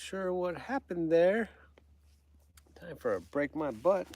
sure what happened there. Time for a break my butt.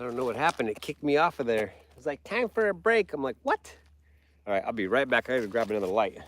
I don't know what happened. It kicked me off of there. It was like, time for a break. I'm like, what? All right, I'll be right back. I gotta grab another light.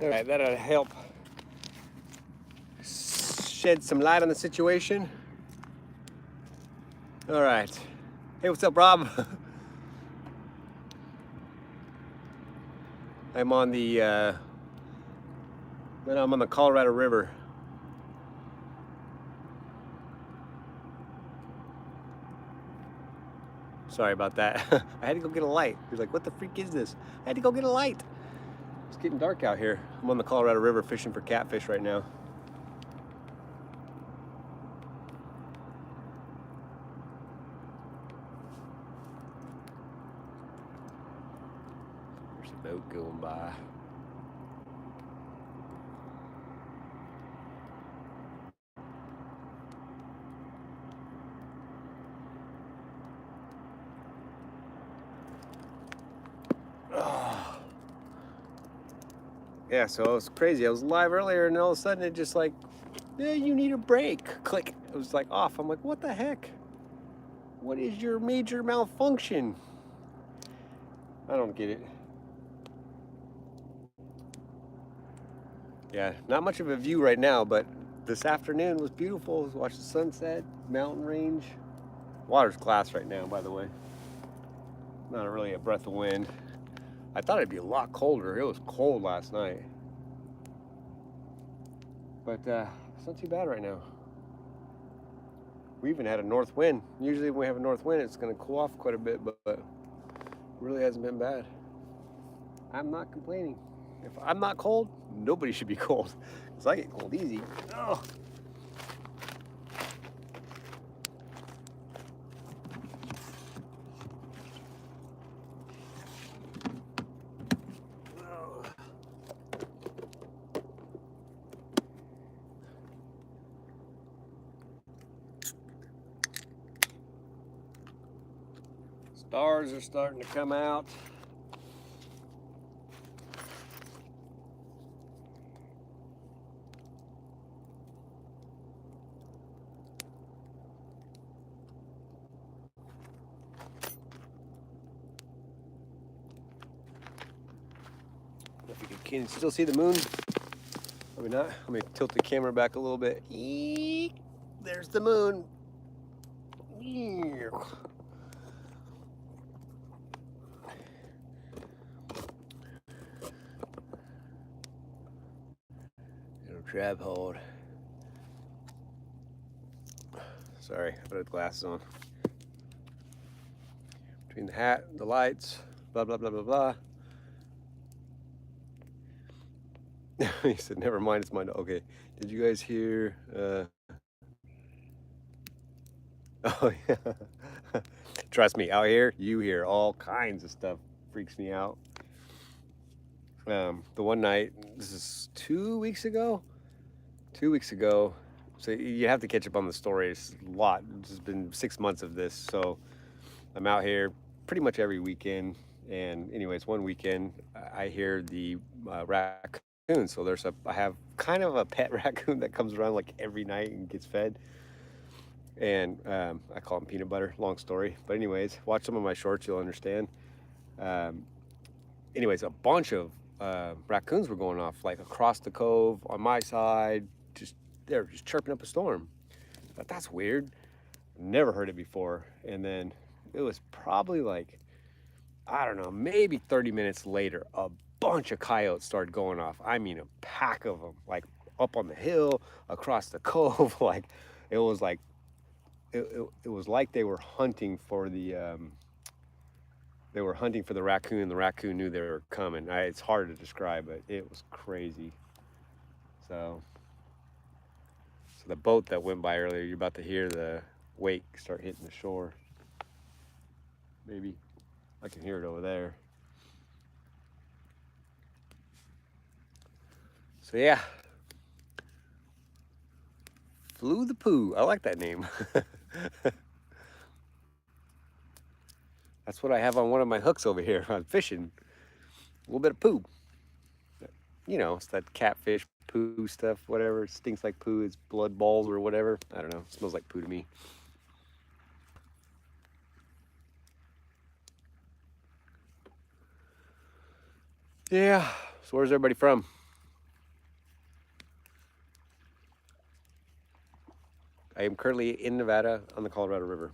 All right, that'll help shed some light on the situation. All right. Hey, what's up, Rob? I'm on the Colorado River. Sorry about that. I had to go get a light. He was like, what the freak is this? I had to go get a light. It's getting dark out here. I'm on the Colorado River fishing for catfish right now. There's a boat going by. Yeah, so it was crazy. I was live earlier and all of a sudden it just like, yeah, you need a break. Click. It was like off. I'm like, what the heck? What is your major malfunction? I don't get it. Yeah, not much of a view right now, but this afternoon was beautiful. Watch the sunset, mountain range. Water's glass right now, by the way. Not really a breath of wind. I thought it'd be a lot colder. It was cold last night. But it's not too bad right now. We even had a north wind. Usually when we have a north wind, it's gonna cool off quite a bit, but it really hasn't been bad. I'm not complaining. If I'm not cold, nobody should be cold. Because I get cold easy. Oh. Stars are starting to come out. If you can still see the moon, probably not. Let me tilt the camera back a little bit. Eek, there's the moon. Eek. Crab hold. Sorry, I put the glasses on. Between the hat, the lights, blah, blah, blah, blah, blah. He said, never mind, it's mine. Okay, did you guys hear? Oh, yeah. Trust me, out here, you hear all kinds of stuff. Freaks me out. The one night, this is 2 weeks ago. 2 weeks ago, so you have to catch up on the story. It's a lot. It's been 6 months of this, so I'm out here pretty much every weekend. And anyways, one weekend I hear the raccoon. So I have kind of a pet raccoon that comes around like every night and gets fed. And I call him Peanut Butter. Long story, but anyways, watch some of my shorts, you'll understand. Anyways, a bunch of raccoons were going off like across the cove on my side. They're just chirping up a storm. But that's weird. Never heard it before. And then it was probably like, I don't know, maybe 30 minutes later, a bunch of coyotes started going off. I mean, a pack of them, like up on the hill, across the cove. Like it was like, it was like they were hunting for the raccoon. The raccoon knew they were coming. It's hard to describe, but it was crazy. So the boat that went by earlier, you're about to hear the wake start hitting the shore. Maybe I can hear it over there. So yeah, Flew the Poo. I like that name. That's what I have on one of my hooks over here. I'm fishing. A little bit of poo. You know, it's that catfish poo stuff, whatever. It stinks like poo. It's blood balls or whatever. I don't know. It smells like poo to me. Yeah. So where's everybody from? I am currently in Nevada on the Colorado River.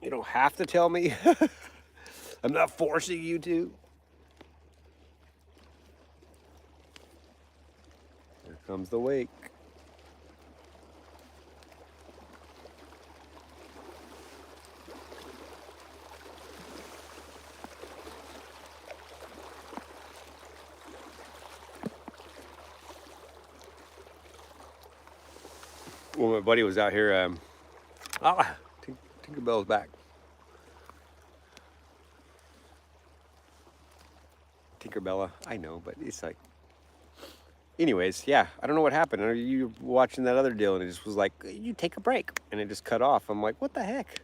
You don't have to tell me. I'm not forcing you to. Here comes the wake. When my buddy was out here, Tinkerbell's back. Tinkerbella, I know, but it's like, anyways, yeah, I don't know what happened. Are you watching that other deal and it just was like, you take a break, and it just cut off. I'm like, what the heck?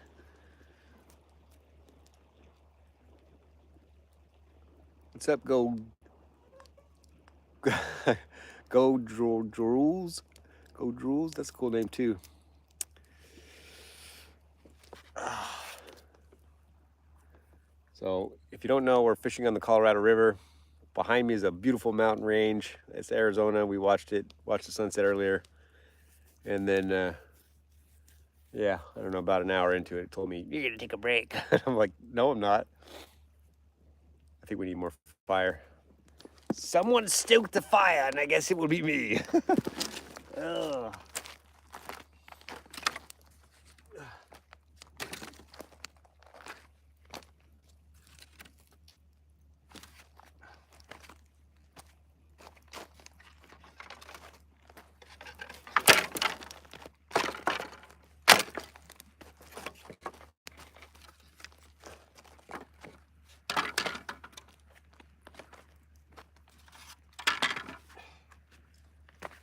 What's up, Go Drools? Go Drools? That's a cool name too. So if you don't know, we're fishing on the Colorado River. Behind me is a beautiful mountain range. It's Arizona. We watched the sunset earlier. And then, yeah, I don't know, about an hour into it, it told me, you're gonna take a break. I'm like, no, I'm not. I think we need more fire. Someone stoked the fire, and I guess it will be me. Ugh.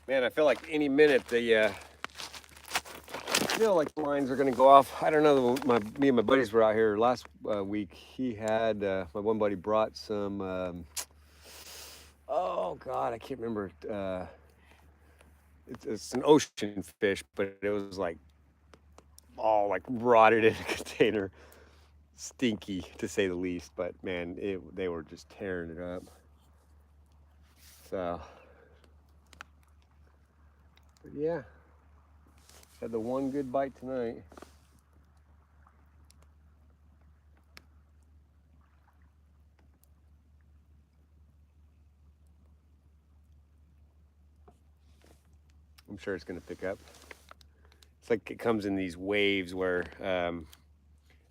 Man, I feel like any minute the lines are gonna go off. I don't know. Me and my buddies were out here last week. He had my one buddy brought some. Oh God, I can't remember. It's an ocean fish, but it was like all like rotted in a container, stinky to say the least. But man, they were just tearing it up. So, but yeah, had the one good bite tonight. I'm sure it's gonna pick up. It's like it comes in these waves where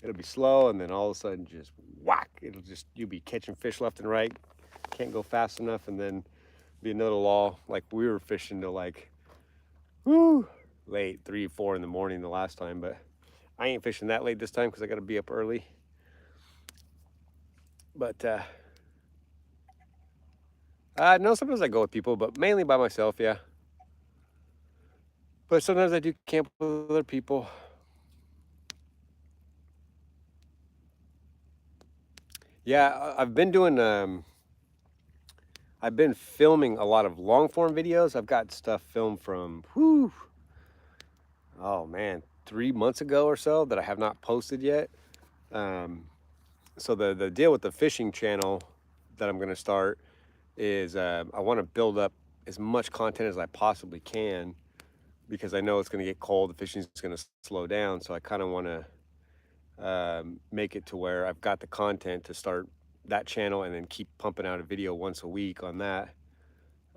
it'll be slow and then all of a sudden just whack. You'll be catching fish left and right. Can't go fast enough, and then be another lull. Like we were fishing till like late, 3, 4 in the morning the last time, but I ain't fishing that late this time because I got to be up early. But no, sometimes I go with people, but mainly by myself, yeah. But sometimes I do camp with other people. Yeah, I've been doing. I've been filming a lot of long form videos. I've got stuff filmed from oh man, 3 months ago or so that I have not posted yet. So the deal with the fishing channel that I'm going to start is I want to build up as much content as I possibly can, because I know it's going to get cold. The fishing is going to slow down. So I kind of want to make it to where I've got the content to start that channel and then keep pumping out a video once a week on that.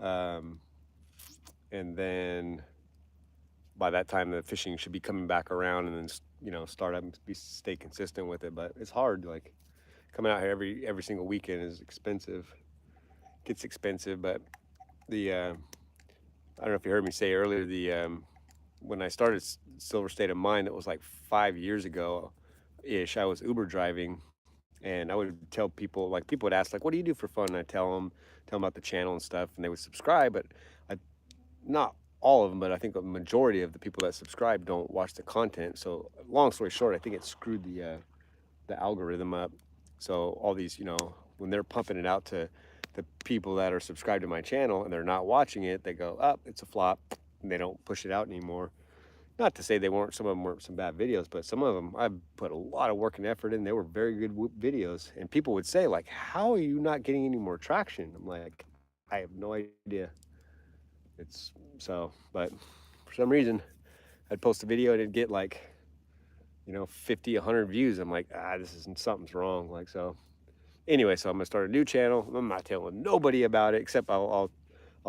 And then by that time, the fishing should be coming back around, and then, start up and stay consistent with it. But it's hard. Like coming out here every single weekend is expensive. Gets expensive, but I don't know if you heard me say earlier, when I started Silver State of Mind, it was like 5 years ago ish. I was Uber driving, and I would tell people, like, people would ask, like, what do you do for fun? And I tell them about the channel and stuff, and they would subscribe, but not all of them, but I think a majority of the people that subscribe don't watch the content. So long story short, I think it screwed the algorithm up. So all these, when they're pumping it out to the people that are subscribed to my channel and they're not watching it, they go, oh, it's a flop, and they don't push it out anymore. Not to say they weren't, some of them weren't some bad videos, but some of them I put a lot of work and effort in. They were very good videos, and people would say like, "How are you not getting any more traction?" I'm like, I have no idea. It's so, but for some reason, I'd post a video and it'd get like, 50, 100 views. I'm like, this isn't, something's wrong. Like, so anyway, so I'm gonna start a new channel. I'm not telling nobody about it, except I'll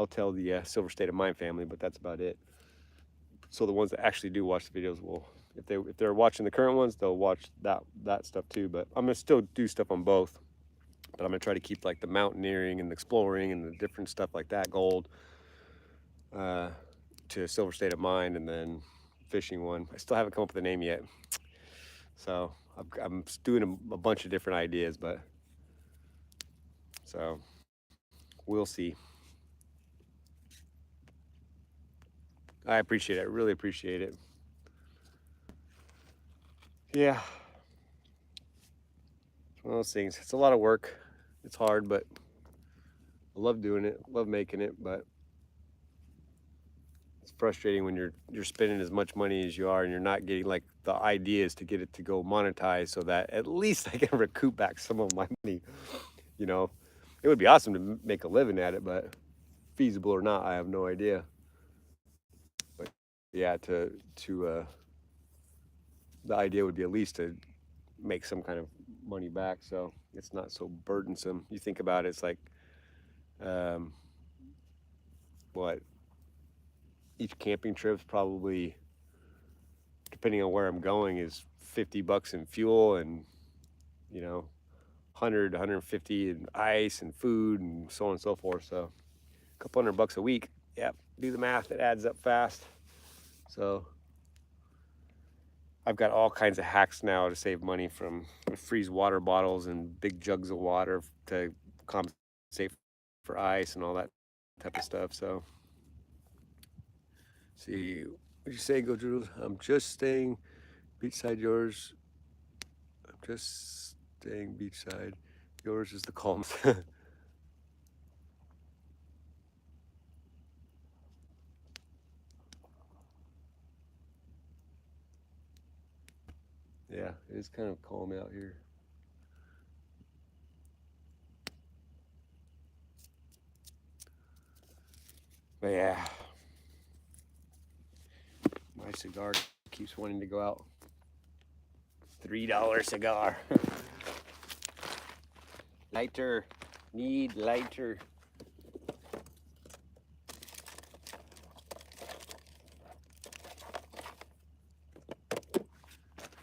tell the Silver State of Mind family, but that's about it. So the ones that actually do watch the videos will, if they're watching the current ones, they'll watch that stuff too. But I'm gonna still do stuff on both. But I'm gonna try to keep like the mountaineering and the exploring and the different stuff like that, gold, to Silver State of Mind, and then fishing one. I still haven't come up with a name yet. So I'm doing a bunch of different ideas, but so we'll see. I appreciate it. I really appreciate it. Yeah. It's one of those things. It's a lot of work. It's hard, but I love doing it. Love making it, but it's frustrating when you're spending as much money as you are and you're not getting like the ideas to get it to go monetize, so that at least I can recoup back some of my money. You know, it would be awesome to make a living at it, but feasible or not, I have no idea. But yeah, the idea would be at least to make some kind of money back, so it's not so burdensome. You think about it, it's like, um, what, each camping trip's probably, depending on where I'm going, is $50 in fuel, and 100, 150 in ice and food and so on and so forth. So a couple $100 a week. Yep, do the math, it adds up fast. So I've got all kinds of hacks now to save money, from freeze water bottles and big jugs of water to compensate for ice and all that type of stuff. So, see, what'd you say, Go Drew? I'm just staying beachside. Yours, I'm just staying beachside. Yours is the calmest. Yeah, it is kind of calm out here. But yeah, my cigar keeps wanting to go out. $3 cigar. Lighter. Need lighter.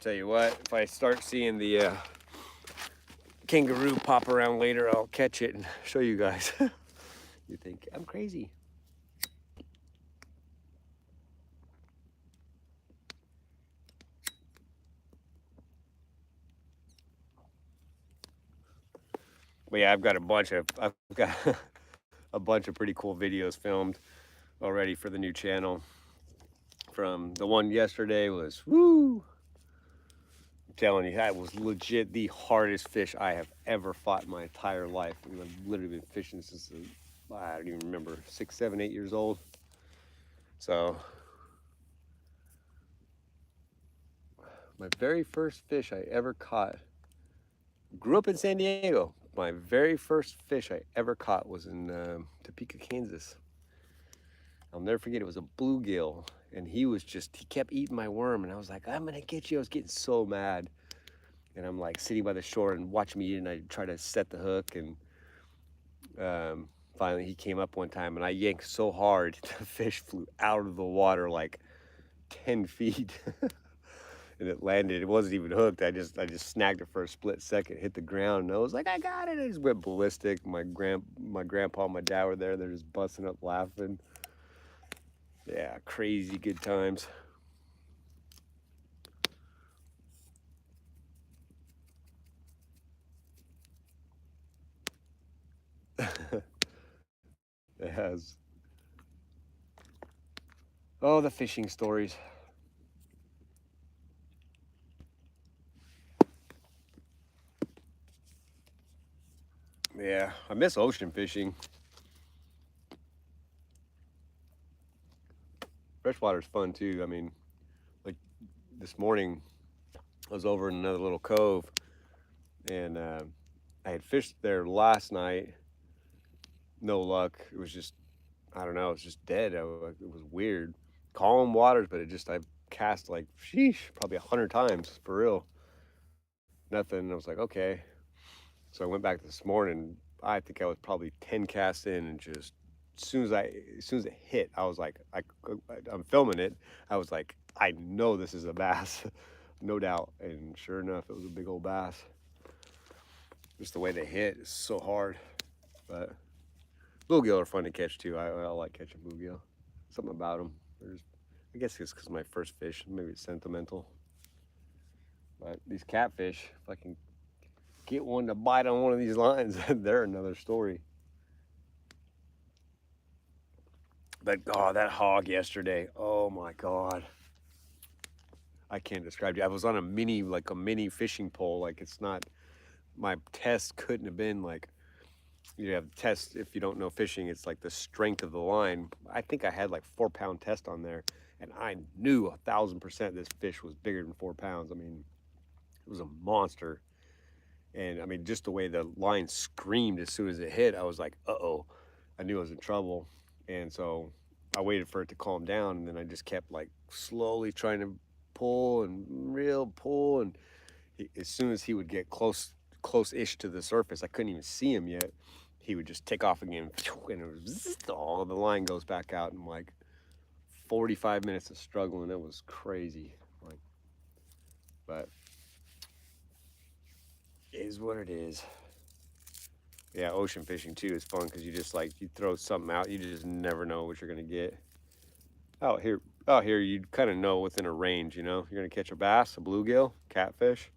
Tell you what, if I start seeing the kangaroo pop around later, I'll catch it and show you guys. You think I'm crazy. But yeah, I've got a bunch of pretty cool videos filmed already for the new channel. From the one yesterday was, woo! I'm telling you, that was legit the hardest fish I have ever fought in my entire life. I've literally been fishing since I don't even remember, 6, 7, 8 years old. So my very first fish I ever caught, grew up in San Diego. My very first fish I ever caught was in Topeka, Kansas. I'll never forget, it was a bluegill, and he kept eating my worm, and I was like, I'm gonna get you. I was getting so mad. And I'm like sitting by the shore and watching me eat, and I try to set the hook, and finally he came up one time, and I yanked so hard, the fish flew out of the water like 10 feet. And it landed. It wasn't even hooked. I just snagged it for a split second, hit the ground, and I was like, I got it. I just went ballistic. My grandpa and my dad were there. They're just busting up laughing. Yeah, crazy good times. It has. Oh, the fishing stories. Yeah, I miss ocean fishing. Freshwater's fun too. I mean, this morning I was over in another little cove, and I had fished there last night. No luck. It was just, I don't know. It was just dead. It was weird. Calm waters, but it just I cast like sheesh, probably 100 times for real. Nothing. I was like, okay. So I went back this morning. I think I was probably 10 casts in, and just as soon as it hit, I was like, I'm filming it. I was like, I know this is a bass, no doubt. And sure enough, it was a big old bass. Just the way they hit is so hard. But bluegill are fun to catch too. I like catching bluegill. Something about them. I guess it's because my first fish. Maybe it's sentimental. But these catfish, if I can get one to bite on one of these lines, they're another story. But oh, that hog yesterday. Oh my God. I can't describe it. I was on like a mini fishing pole. Like it's not, my test couldn't have been like, you have tests if you don't know fishing, it's like the strength of the line. I think I had like 4 pound test on there, and I knew 1,000% this fish was bigger than 4 pounds. I mean, it was a monster. And I mean, just the way the line screamed as soon as it hit, I was like, uh-oh. I knew I was in trouble. And so I waited for it to calm down, and then I just kept like slowly trying to pull and real pull. And as soon as he would get close-ish to the surface, I couldn't even see him yet. He would just take off again, and it was all the line goes back out, and like 45 minutes of struggling. It was crazy. Like, but it is what it is. Yeah, ocean fishing too is fun because you just like you throw something out, you just never know what you're gonna get. Out here, you kind of know within a range. You're gonna catch a bass, a bluegill, catfish,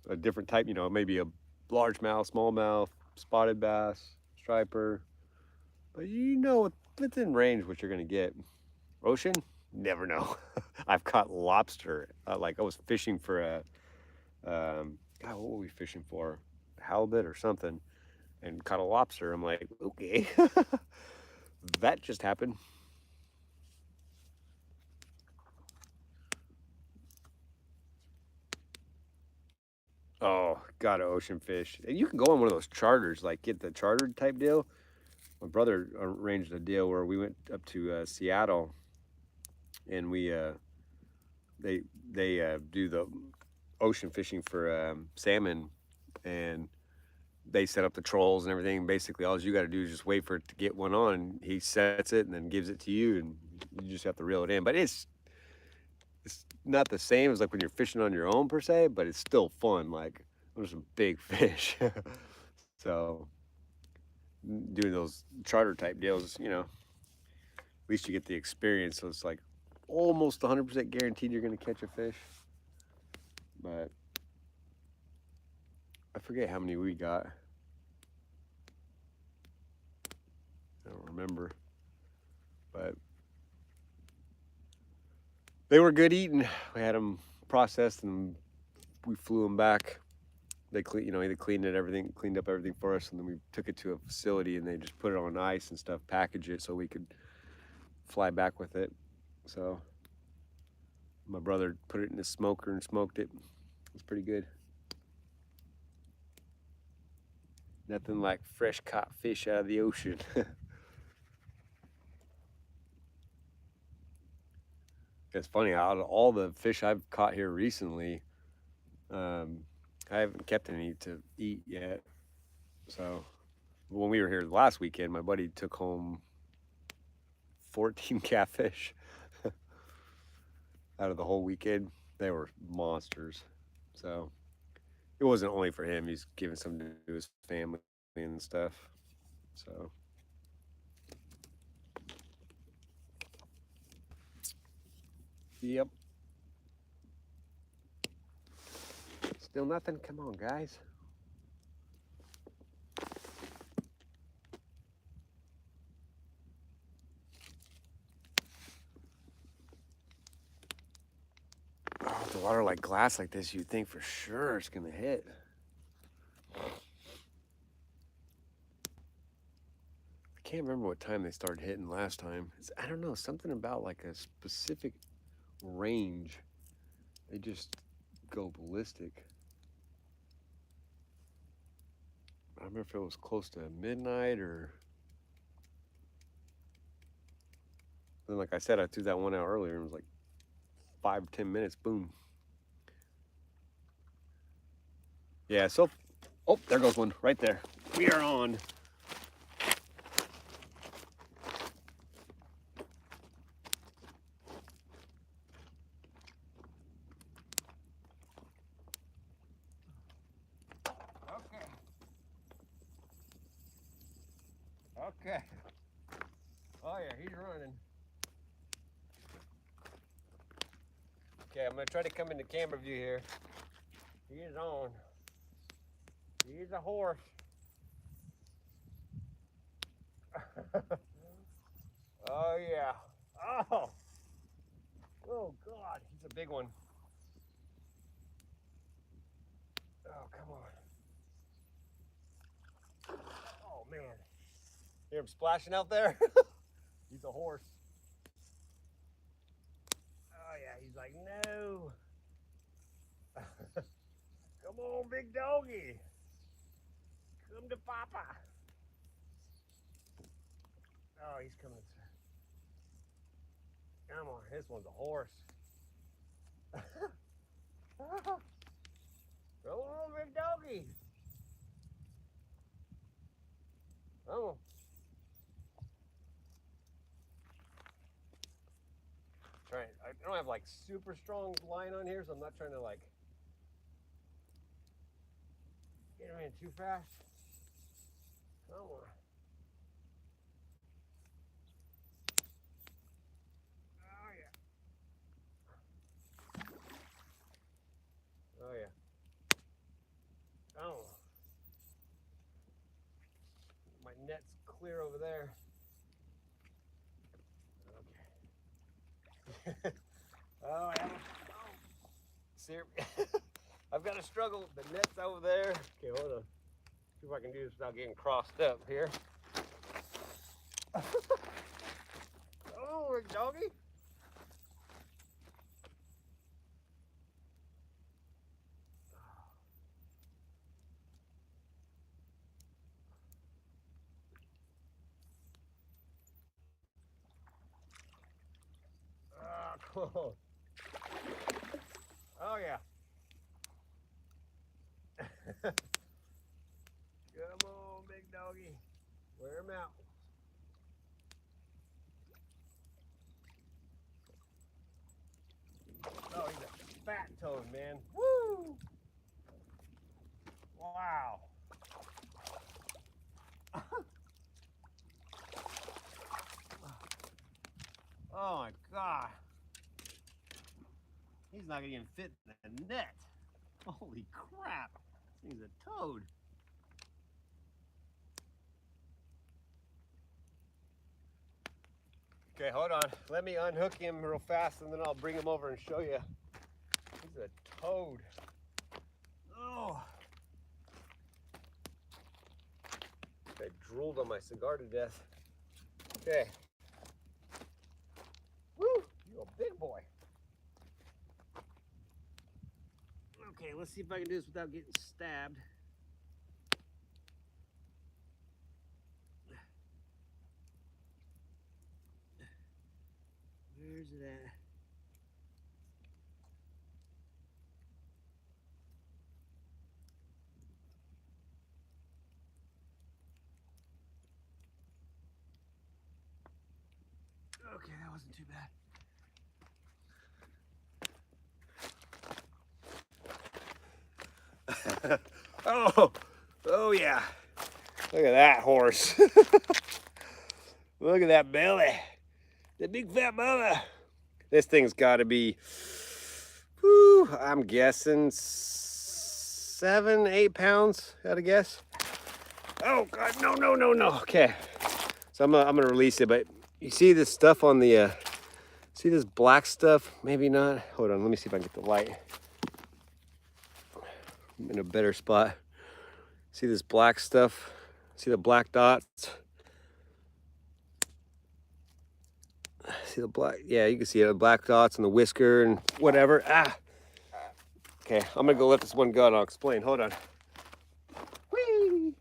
a different type. Maybe a largemouth, smallmouth, spotted bass, striper. But within range what you're gonna get. Ocean, never know. I've caught lobster. Like I was fishing for God, what were we fishing for? Halibut or something, and caught a lobster. I'm like, okay, that just happened. Oh, got an ocean fish. And you can go on one of those charters, like get the chartered type deal. My brother arranged a deal where we went up to Seattle, and we they do the ocean fishing for salmon, and they set up the trolls and everything. Basically, all you got to do is just wait for it to get one on. He sets it and then gives it to you, and you just have to reel it in. But it's not the same as like when you're fishing on your own per se, but it's still fun. Like there's some big fish, so doing those charter type deals, at least you get the experience. So it's like almost 100% guaranteed you're going to catch a fish. But I forget how many we got. I don't remember. But they were good eating. We had them processed and we flew them back. They they cleaned up everything for us, and then we took it to a facility and they just put it on ice and stuff, package it so we could fly back with it. So my brother put it in the smoker and smoked it. It was pretty good. Nothing like fresh caught fish out of the ocean. It's funny, out of all the fish I've caught here recently, I haven't kept any to eat yet. So when we were here last weekend, my buddy took home 14 catfish out of the whole weekend. They were monsters. So it wasn't only for him. He's giving some to his family and stuff. So yep. Still nothing. Come on, guys. Oh, the water like glass like this, you'd think for sure it's gonna hit. I can't remember what time they started hitting last time. I don't know, something about like a specific range. They just go ballistic. I don't remember if it was close to midnight or. Then, like I said, I threw that one out earlier and it was like 5 or 10 minutes. Boom. Yeah, so. Oh, there goes one right there. We are on. Okay. Oh yeah, he's running. Okay, I'm gonna try to come into camera view here. He is on. He's a horse. Oh yeah. Oh. Oh God, he's a big one. Oh, come on. Oh man. Hear him splashing out there? He's a horse. Oh yeah, he's like, no. Come on, big doggy. Come to Papa. Oh, he's coming. Come on, this one's a horse. Come on, big doggy. Come on. I don't have like super strong line on here, so I'm not trying to like get him in too fast. Come on. Oh yeah. Oh yeah. Oh. My net's clear over there. Okay. Oh, I haven't. I've got to struggle. The net's over there. Okay, hold on. See if I can do this without getting crossed up here. Oh, Rick doggy. Oh, cool. Oh yeah. Come on, big doggy. Wear him out. Oh, he's a fat toad, man. Woo! Wow. Oh my God. He's not gonna even fit in the net. Holy crap. This thing's a toad. Okay, hold on. Let me unhook him real fast and then I'll bring him over and show you. He's a toad. Oh. I drooled on my cigar to death. Okay. Woo! You're a big boy. Okay, let's see if I can do this without getting stabbed. Where's it at? Okay, that wasn't too bad. Oh yeah. Look at that horse. Look at that belly. The big fat belly. This thing's got to be, whew, I'm guessing 7, 8 pounds, I'd guess. Oh God, no. Okay, so I'm gonna release it, but you see this stuff on the, see this black stuff? Maybe not. Hold on, let me see if I can get the light. I'm in a better spot. See this black stuff? See the black dots? See the black? Yeah, you can see it, the black dots and the whisker and whatever. Ah. Okay, I'm gonna go let this one go and I'll explain. Hold on. Whee!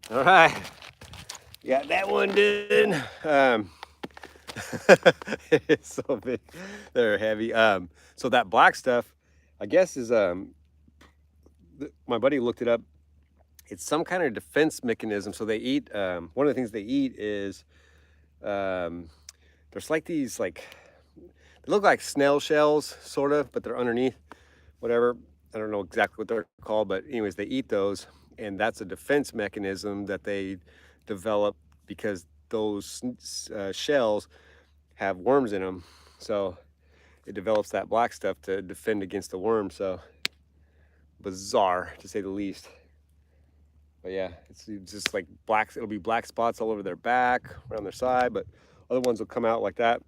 All right, got that one done. It's so big, they're heavy. So that black stuff, I guess, is my buddy looked it up. It's some kind of defense mechanism. So they eat. One of the things they eat is there's like these they look like snail shells, sort of, but they're underneath. Whatever. I don't know exactly what they're called, but anyways, they eat those, and that's a defense mechanism that they develop because those shells have worms in them. So it develops that black stuff to defend against the worm. So bizarre, to say the least. But yeah, it's just like black. It'll be black spots all over their back, around their side, but other ones will come out like that.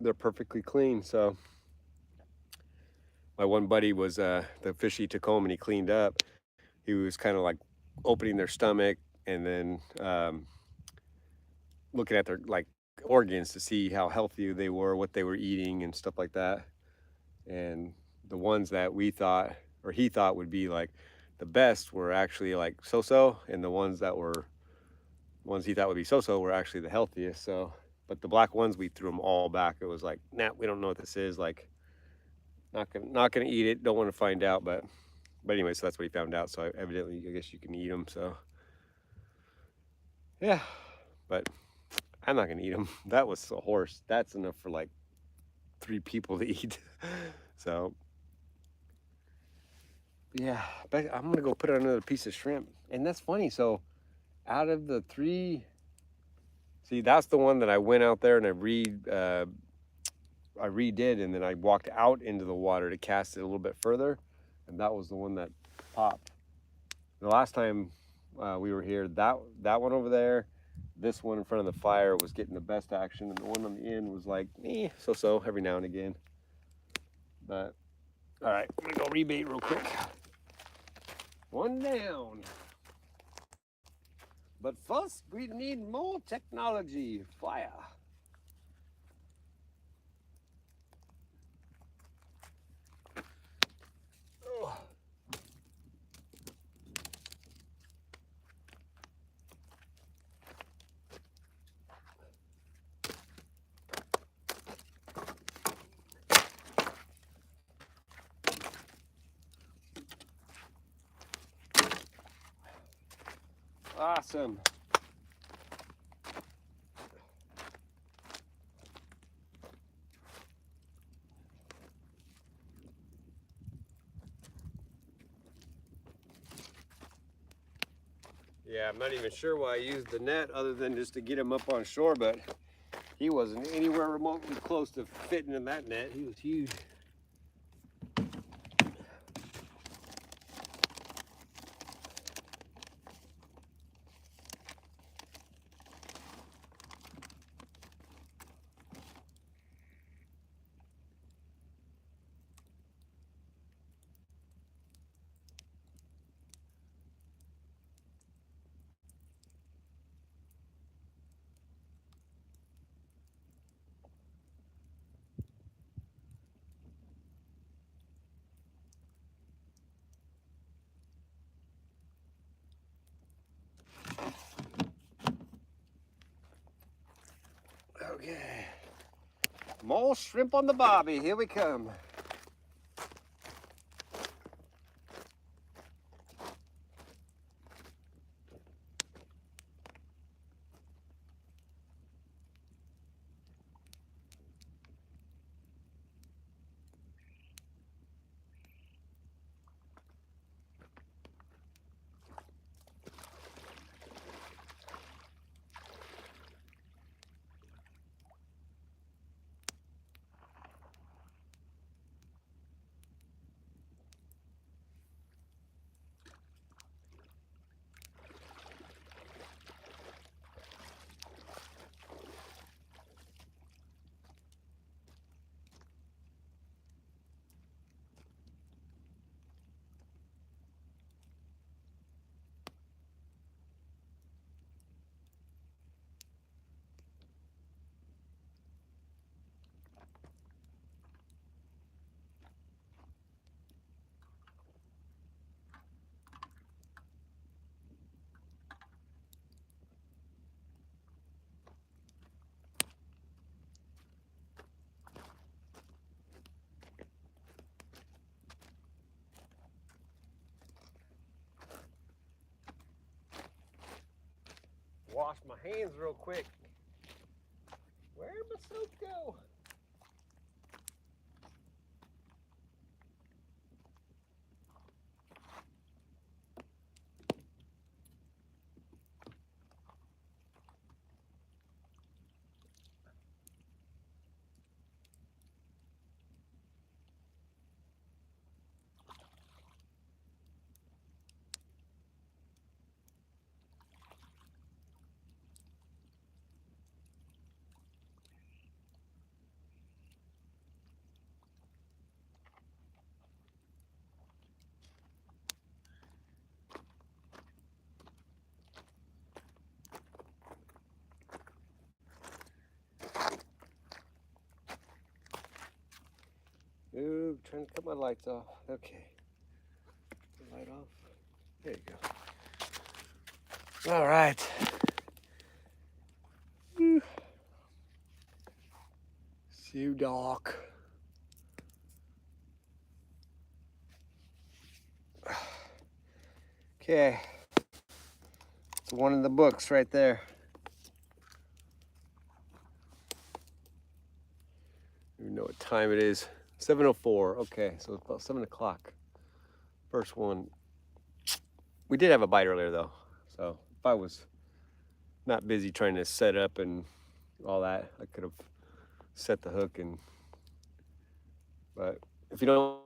They're perfectly clean. So my one buddy was the fish he took home and he cleaned up. He was kind of like opening their stomach and then looking at their like organs to see how healthy they were, what they were eating and stuff like that. And the ones that we thought, or he thought, would be like the best were actually like so-so, and the ones he thought would be so-so were actually the healthiest. So, but the black ones, we threw them all back. It was like, nah, we don't know what this is. Like, not gonna eat it. Don't want to find out. But anyway, so that's what he found out. So evidently, I guess you can eat them. So yeah, but I'm not gonna eat them. That was a horse. That's enough for like 3 people to eat. So yeah, but I'm gonna go put on another piece of shrimp. And that's funny. So out of the 3, see, that's the one that I went out there and I redid, and then I walked out into the water to cast it a little bit further, and that was the one that popped. The last time we were here, that one over there, this one in front of the fire was getting the best action, and the one on the end was like, so every now and again. But all right, I'm gonna go rebait real quick. One down. But first, we need more technology. Fire. Oh. Awesome. Yeah, I'm not even sure why I used the net other than just to get him up on shore, but he wasn't anywhere remotely close to fitting in that net. He was huge. Okay. More shrimp on the bobby. Here we come. wash my hands real quick. Where'd my soap go? Ooh, trying to cut my lights off. Okay. Light off. There you go. All right. See you, Doc. Okay. It's one of the books right there. I don't even know what time it is. 7:04. Okay, so it's about 7 o'clock. First one. We did have a bite earlier though, so if I was not busy trying to set up and all that, I could have set the hook and. But if you don't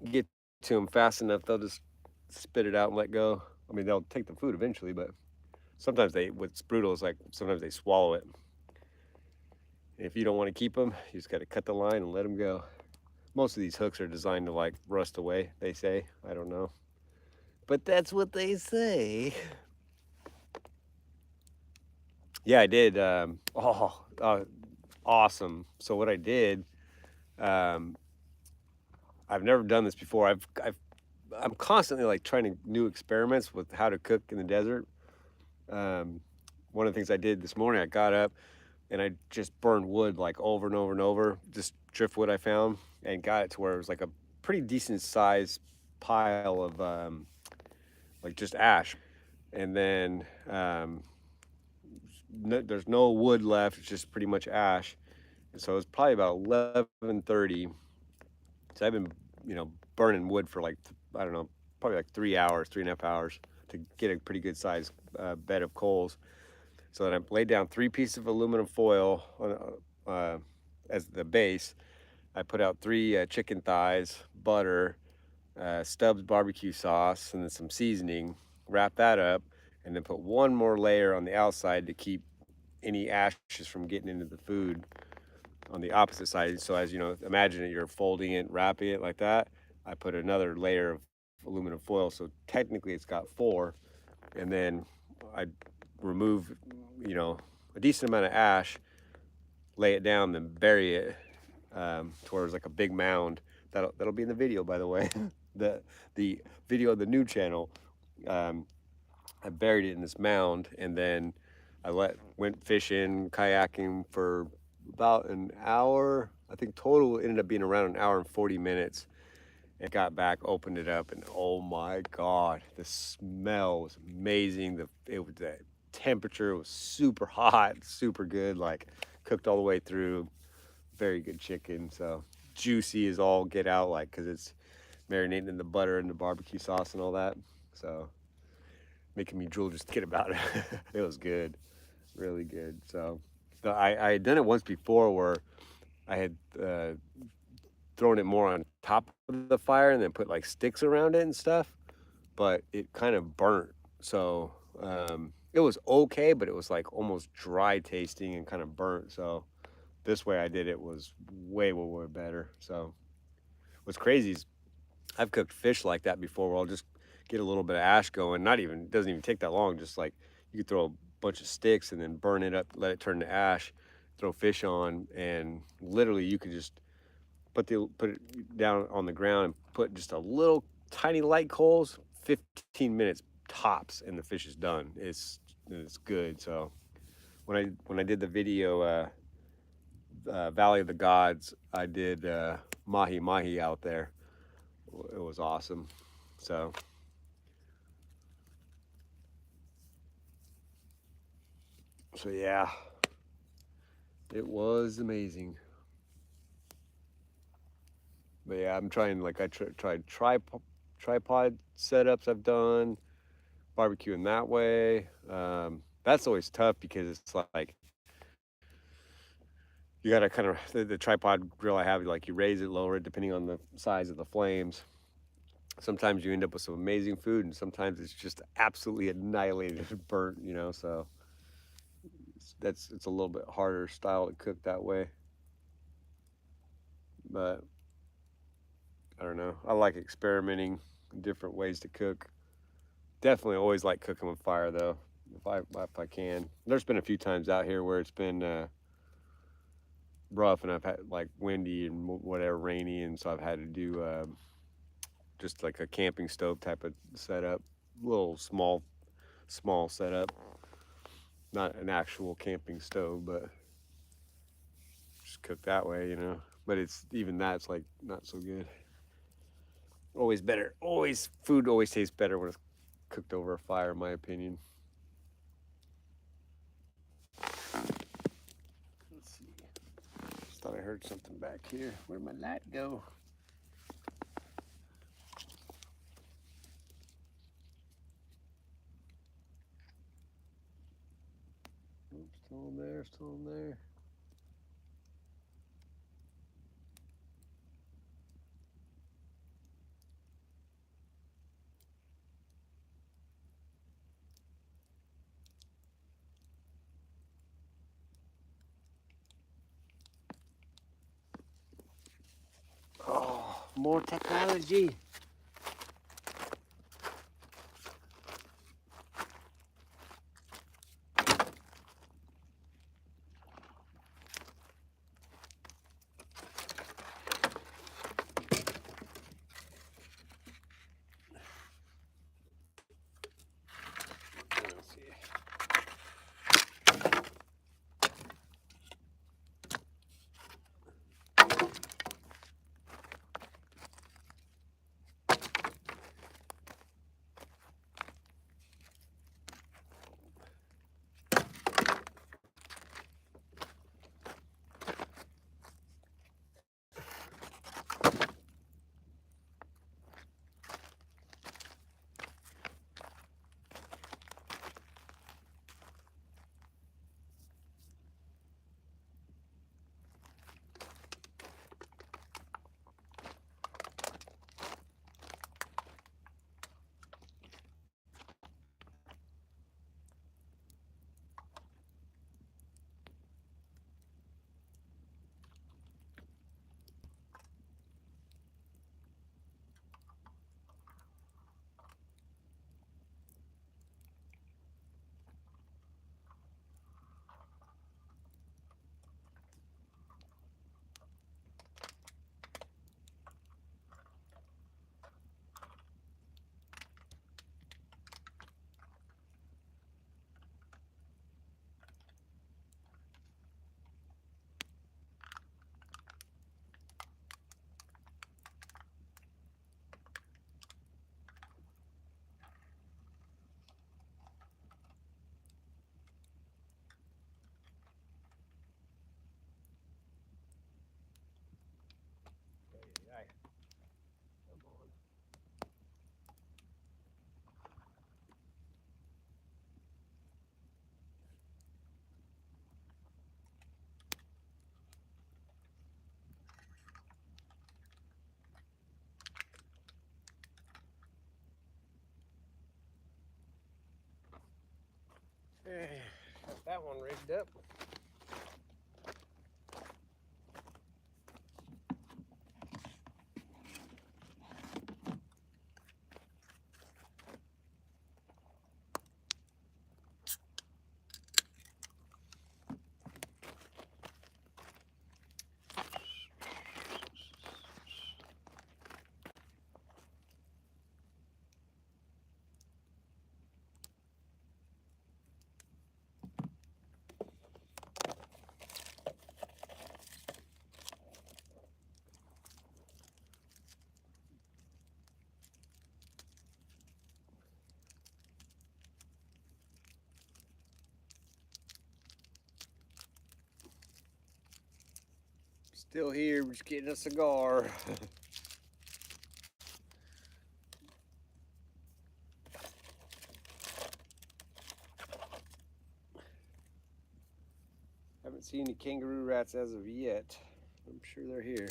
get to them fast enough, they'll just spit it out and let go. I mean, they'll take the food eventually, but sometimes what's brutal is like sometimes they swallow it. And if you don't want to keep them, you just got to cut the line and let them go. Most of these hooks are designed to like rust away, they say. I don't know. But that's what they say. Yeah, I did. Awesome. So what I did, I've never done this before. I'm constantly like trying new experiments with how to cook in the desert. One of the things I did this morning, I got up and I just burned wood like over and over and over, just driftwood I found, and got it to where it was like a pretty decent sized pile of like just ash. And then there's no wood left, it's just pretty much ash. And so it's probably about 11:30. So I've been, burning wood for like, I don't know, probably like 3 hours, 3.5 hours to get a pretty good sized bed of coals. So then I laid down 3 pieces of aluminum foil as the base. I put out 3 chicken thighs, butter, Stubbs barbecue sauce, and then some seasoning. Wrap that up, and then put one more layer on the outside to keep any ashes from getting into the food on the opposite side. So as you know, imagine it, you're folding it, wrapping it like that. I put another layer of aluminum foil, so technically it's got 4. And then I remove, a decent amount of ash, lay it down, then bury it towards like a big mound. That'll be in the video, by the way. the video of the new channel. I buried it in this mound, and then I went fishing, kayaking for about an hour. I think total ended up being around an hour and 40 minutes. And got back, opened it up, and oh my God, the smell was amazing. The temperature was super hot, super good, like cooked all the way through. Very good chicken, so juicy as all get out, like because it's marinating in the butter and the barbecue sauce and all that. So making me drool just thinking about it. It was good, really good. So I had done it once before where I had thrown it more on top of the fire and then put like sticks around it and stuff, but it kind of burnt. So it was okay, but it was like almost dry tasting and kind of burnt. So this way I did it was way better. So what's crazy is I've cooked fish like that before where I'll just get a little bit of ash going. It doesn't even take that long. Just like you could throw a bunch of sticks and then burn it up, let it turn to ash, throw fish on, and literally you could just put it down on the ground and put just a little tiny light coals, 15 minutes tops, and the fish is done. It's good. So when I did the video Valley of the Gods, I did mahi out there. It was awesome. So So yeah, it was amazing. But yeah, I'm trying, like, tried tripod setups I've done, barbecuing that way. That's always tough because it's like you gotta kind of the tripod grill I have, like you raise it, lower it depending on the size of the flames. Sometimes you end up with some amazing food, and sometimes it's just absolutely annihilated and burnt. So it's a little bit harder style to cook that way. But I don't know. I like experimenting different ways to cook. Definitely always like cooking with fire though, if I can. There's been a few times out here where it's been rough and I've had like windy and whatever rainy, and so I've had to do just like a camping stove type of setup, little small setup, not an actual camping stove, but just cook that way. But it's even that's like not so good. Always better. Food always tastes better when it's cooked over a fire, in my opinion. Let's see. Just thought I heard something back here. Where'd my light go? Oops, still in there, still in there. Oh, more technology. Let's see. Got that one rigged up. Still here, we're just getting a cigar. Haven't seen any kangaroo rats as of yet. I'm sure they're here.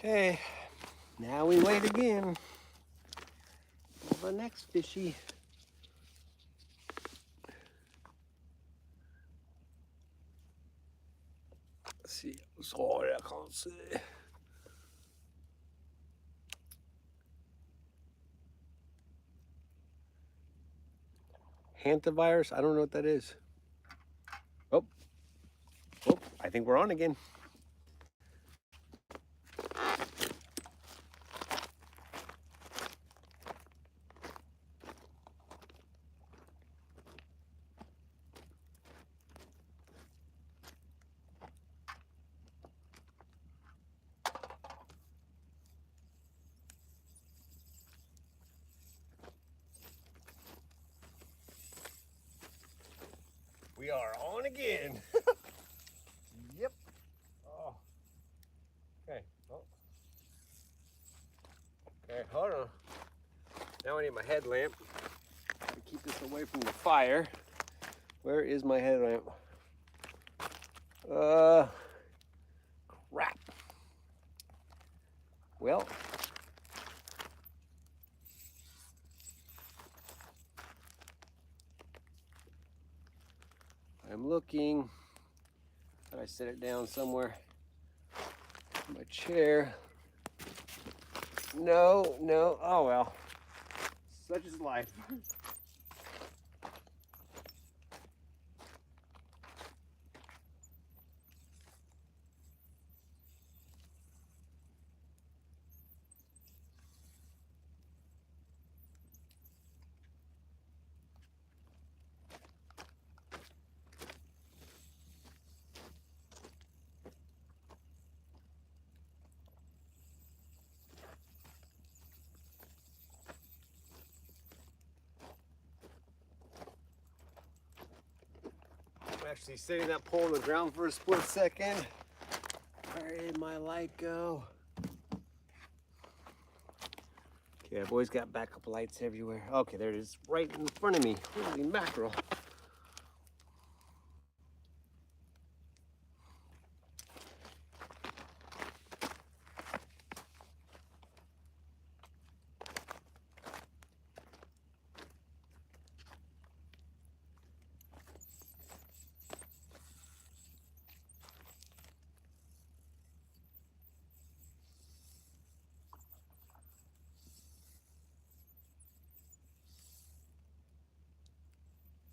Okay, now we wait again for the next fishy. Let's see, sorry, I can't see. Hantavirus, I don't know what that is. Oh, I think we're on again. We are on again. Yep. Oh. Okay. Oh. Okay, hold on. Now I need my headlamp to keep this away from the fire. Where is my headlamp? Crap. Well, I'm looking. I set it down somewhere. My chair. No. Oh well. Such is life. I'm actually setting that pole on the ground for a split second. Where did my light go? Okay, I've always got backup lights everywhere. Okay, there it is, right in front of me. Holy mackerel.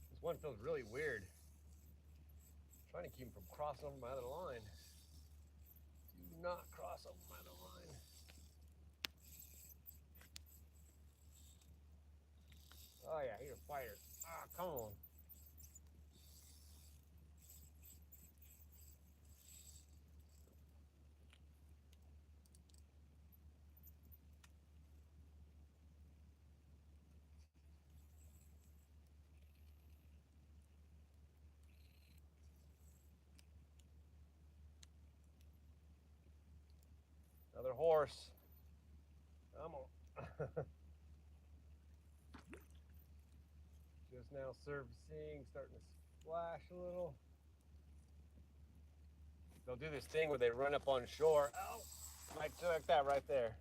This one feels really weird. I'm trying to keep him from crossing over my other line. Do not cross over my other line. Oh yeah, he's a fighter. Ah, come on. Another horse. Come on. Just now servicing, starting to splash a little. They'll do this thing where they run up on shore. Oh, might like that right there.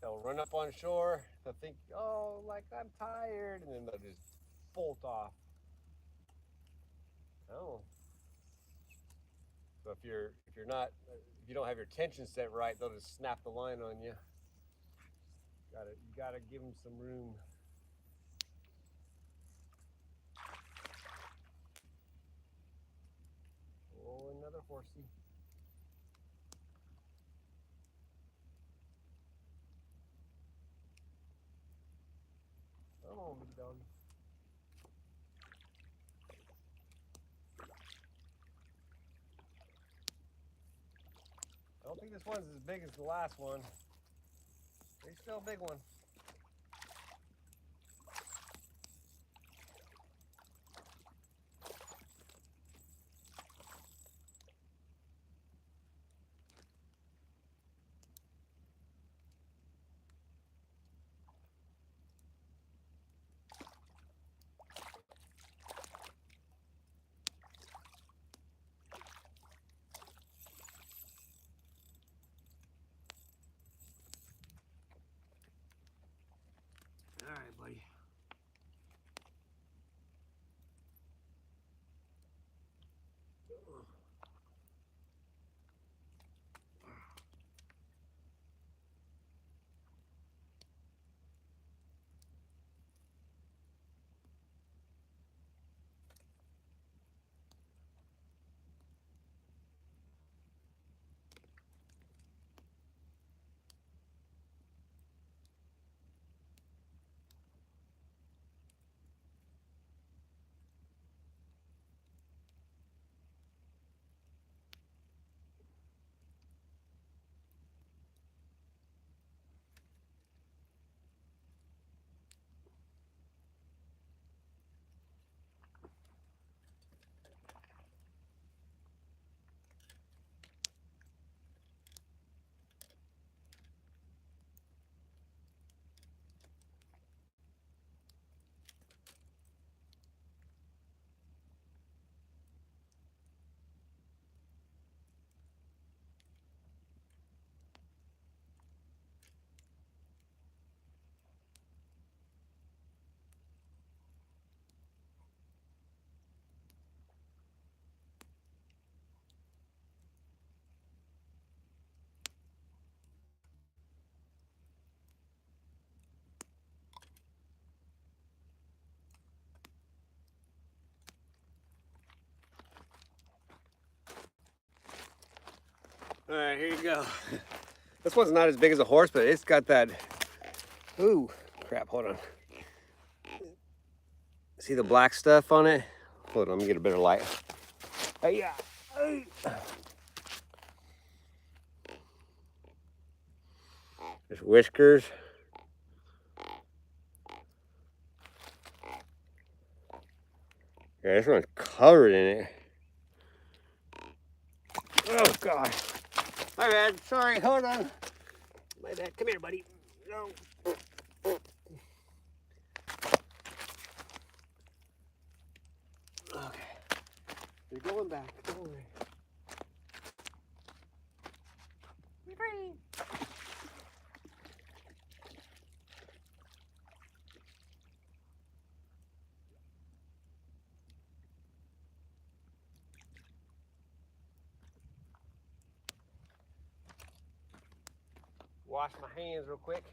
They'll run up on shore. They'll think, oh, like I'm tired, and then they'll just bolt off. Oh. So if you don't have your tension set right, they'll just snap the line on you. You gotta give them some room. horsey. Come on, big dog. I don't think this one's as big as the last one. It's still a big one. All right, buddy. All right, here you go. This one's not as big as a horse, but it's got that. Ooh, crap, hold on. See the black stuff on it? Hold on, let me get a better light. Hey, yeah. Hey. There's whiskers. Yeah, this one's covered in it. Oh, God. My bad. Sorry, hold on. My bad. Come here, buddy. No. Okay. You're going back. Don't worry. Be free. Wash my hands real quick.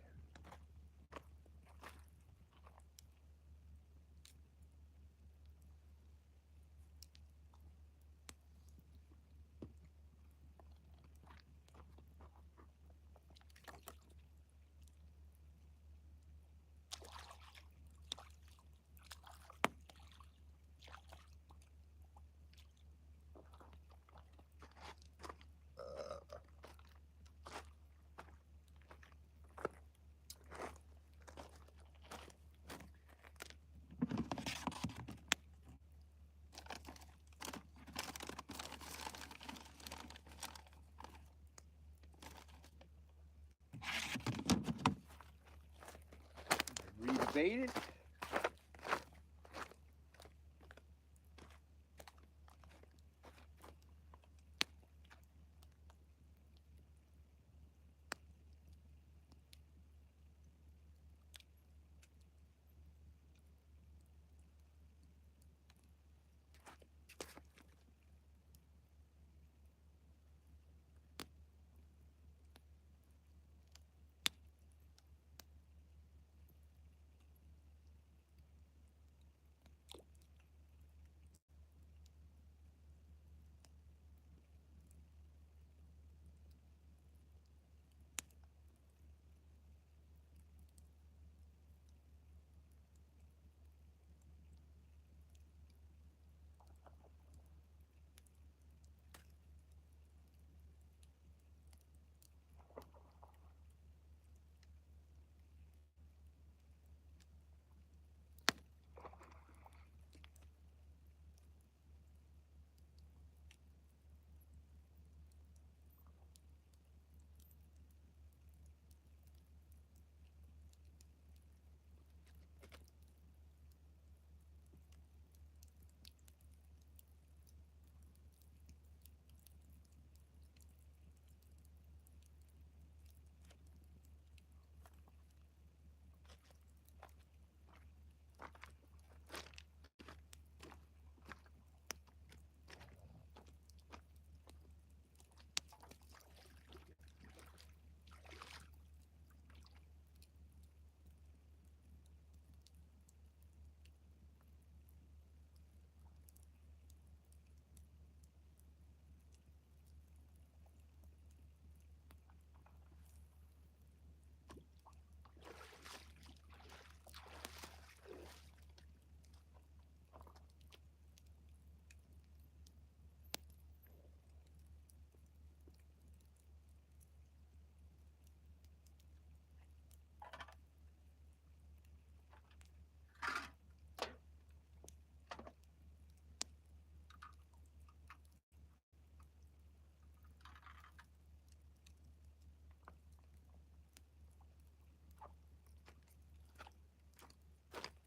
Rebaited.